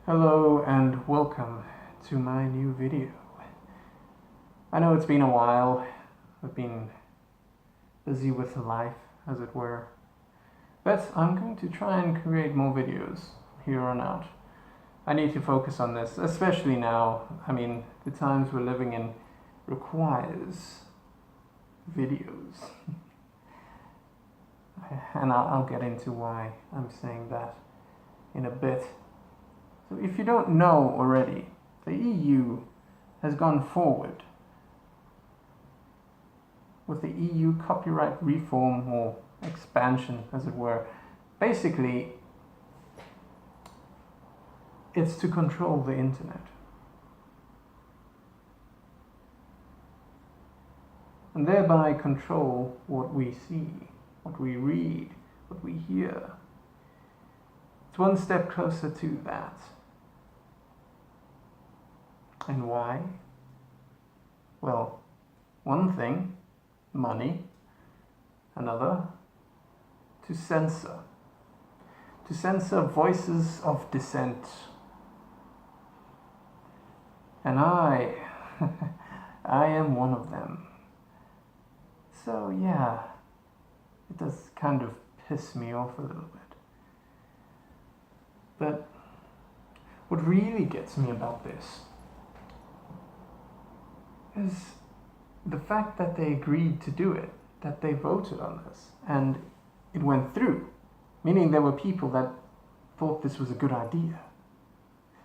Hello and welcome to my new video. I know it's been a while. I've been busy with life, as it were. But I'm going to try and create more videos here on out. I need to focus on this, especially now. I mean, the times we're living in requires videos. And I'll get into why I'm saying that in a bit. So if you don't know already, the EU has gone forward with the EU copyright reform, or expansion as it were. Basically, it's to control the internet. And thereby control what we see, what we read, what we hear. It's one step closer to that. And why? Well, one thing, money. Another, to censor. To censor voices of dissent. And I am one of them. So yeah, it does kind of piss me off a little bit. But what really gets me about this is the fact that they agreed to do it, that they voted on this, and it went through, meaning there were people that thought this was a good idea.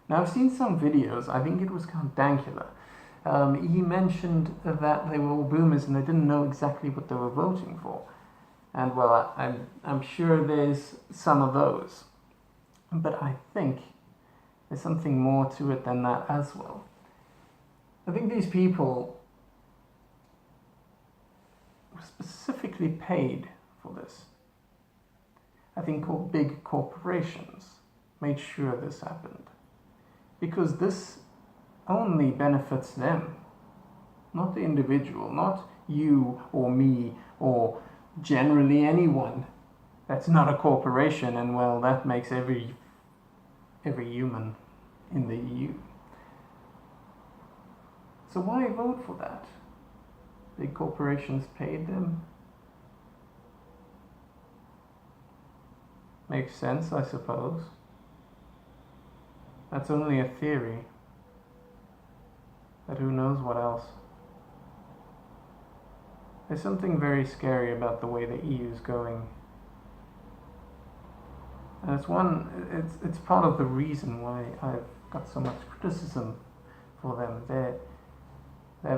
Now I've seen some videos, I think it was Count Dankula, he mentioned that they were all boomers and they didn't know exactly what they were voting for. And well, I'm sure there's some of those, but I think there's something more to it than that as well. I think these people were specifically paid for this. I think big corporations made sure this happened, because this only benefits them, not the individual, not you or me or generally anyone that's not a corporation, and well, that makes every human in the EU. So why vote for that? Big corporations paid them. Makes sense, I suppose. That's only a theory. But who knows what else? There's something very scary about the way the EU is going. And it's part of the reason why I've got so much criticism for them. They're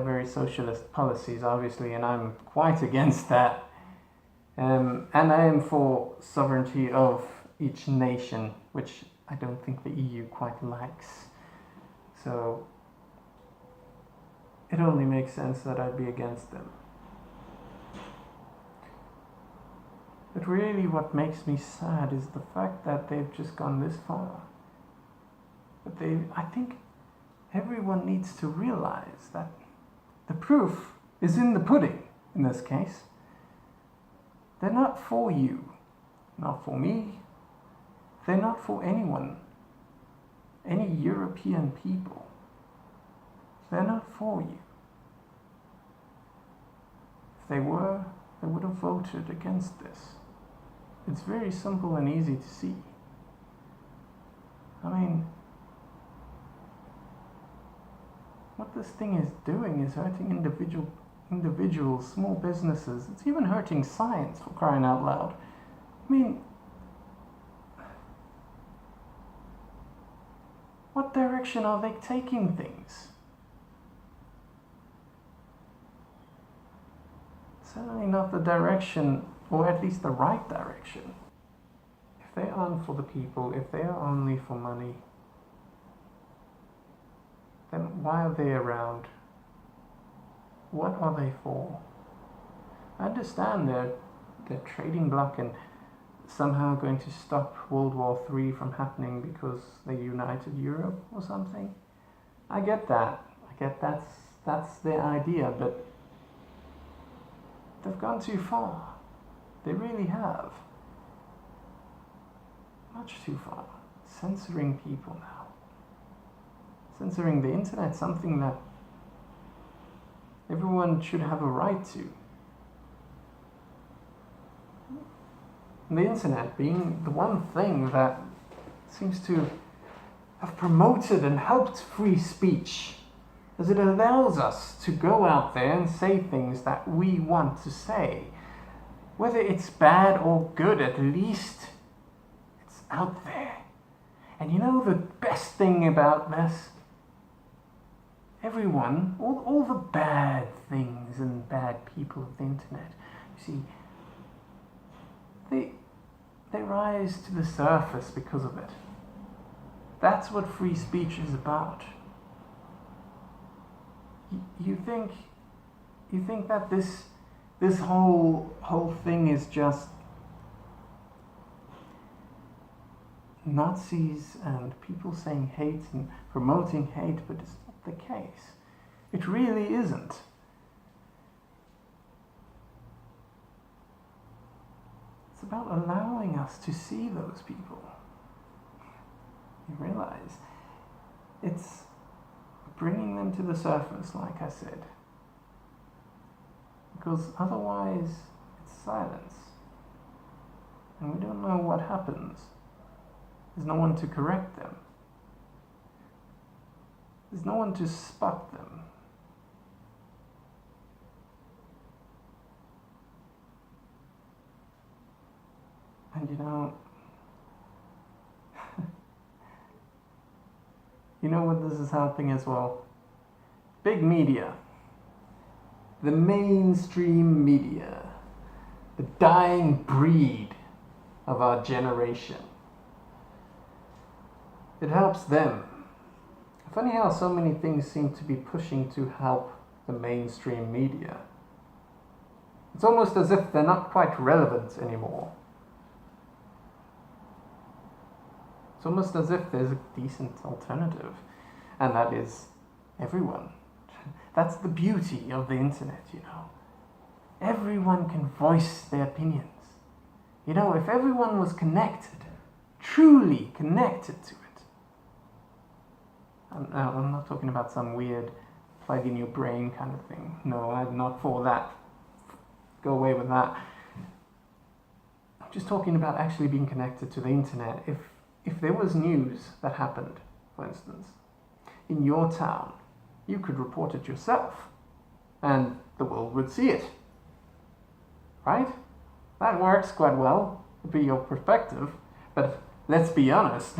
very socialist policies, obviously, and I'm quite against that. And I am for sovereignty of each nation, which I don't think the EU quite likes. So it only makes sense that I'd be against them. But really what makes me sad is the fact that they've just gone this far. But I think everyone needs to realize that the proof is in the pudding, in this case. They're not for you, not for me. They're not for anyone, any European people. They're not for you. If they were, they would have voted against this. It's very simple and easy to see. I mean, what this thing is doing is hurting individuals, small businesses. It's even hurting science, for crying out loud. I mean, what direction are they taking things? Certainly not the direction, or at least the right direction. If they aren't for the people, if they are only for money, then why are they around? What are they for? I understand they're trading bloc and somehow going to stop World War III from happening because they united Europe or something. I get that. That's their idea, but they've gone too far. They really have. Much too far. Censoring people now. censoring the internet, something that everyone should have a right to. And the internet being the one thing that seems to have promoted and helped free speech, as it allows us to go out there and say things that we want to say. Whether it's bad or good, at least it's out there. And you know the best thing about this? Everyone, all the bad things and bad people of the internet, you see, they rise to the surface because of it. That's what free speech is about. You think that this whole thing is just Nazis and people saying hate and promoting hate, but it's not the case. It really isn't. It's about allowing us to see those people. You realize it's bringing them to the surface, like I said, because otherwise it's silence, and we don't know what happens. There's no one to correct them. There's no one to spot them. And you know what this is helping as well? Big media. The mainstream media. The dying breed of our generation. It helps them. Funny how so many things seem to be pushing to help the mainstream media. It's almost as if they're not quite relevant anymore. It's almost as if there's a decent alternative, and that is everyone. That's the beauty of the internet, Everyone can voice their opinions. If everyone was connected, truly connected to it. I'm not talking about some weird plug in your brain kind of thing. No, I'm not for that. Go away with that. I'm just talking about actually being connected to the internet. If there was news that happened, for instance, in your town, you could report it yourself, and the world would see it. Right? That works quite well, would be your perspective, but let's be honest,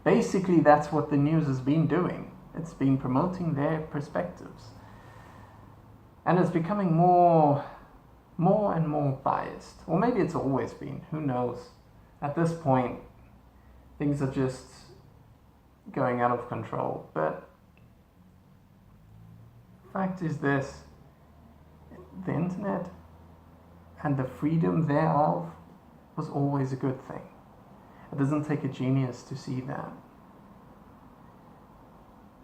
basically that's what the news has been doing. It's been promoting their perspectives. And it's becoming more and more biased. Or maybe it's always been, who knows? At this point, things are just going out of control. But the fact is this, the internet and the freedom thereof was always a good thing. It doesn't take a genius to see that.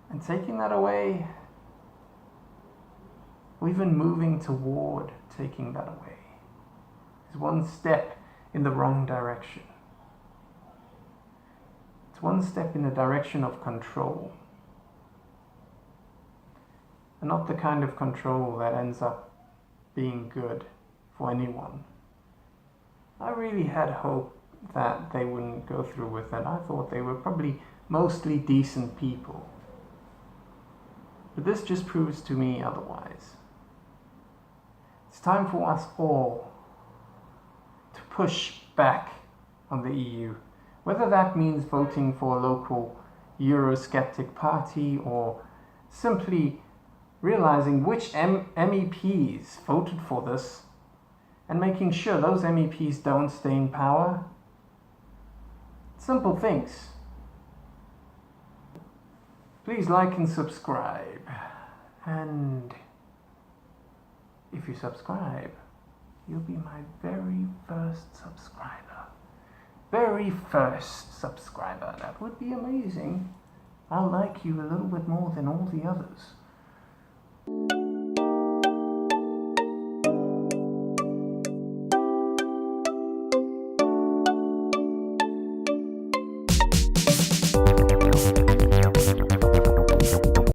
And taking that away, or even moving toward taking that away, is one step in the wrong direction. It's one step in the direction of control. And not the kind of control that ends up being good for anyone. I really had hope that they wouldn't go through with it. I thought they were probably mostly decent people. But this just proves to me otherwise. It's time for us all to push back on the EU. Whether that means voting for a local Eurosceptic party or simply realizing which MEPs voted for this and making sure those MEPs don't stay in power. Simple things. Please like and subscribe. And if you subscribe, you'll be my very first subscriber. Very first subscriber. That would be amazing. I'll like you a little bit more than all the others.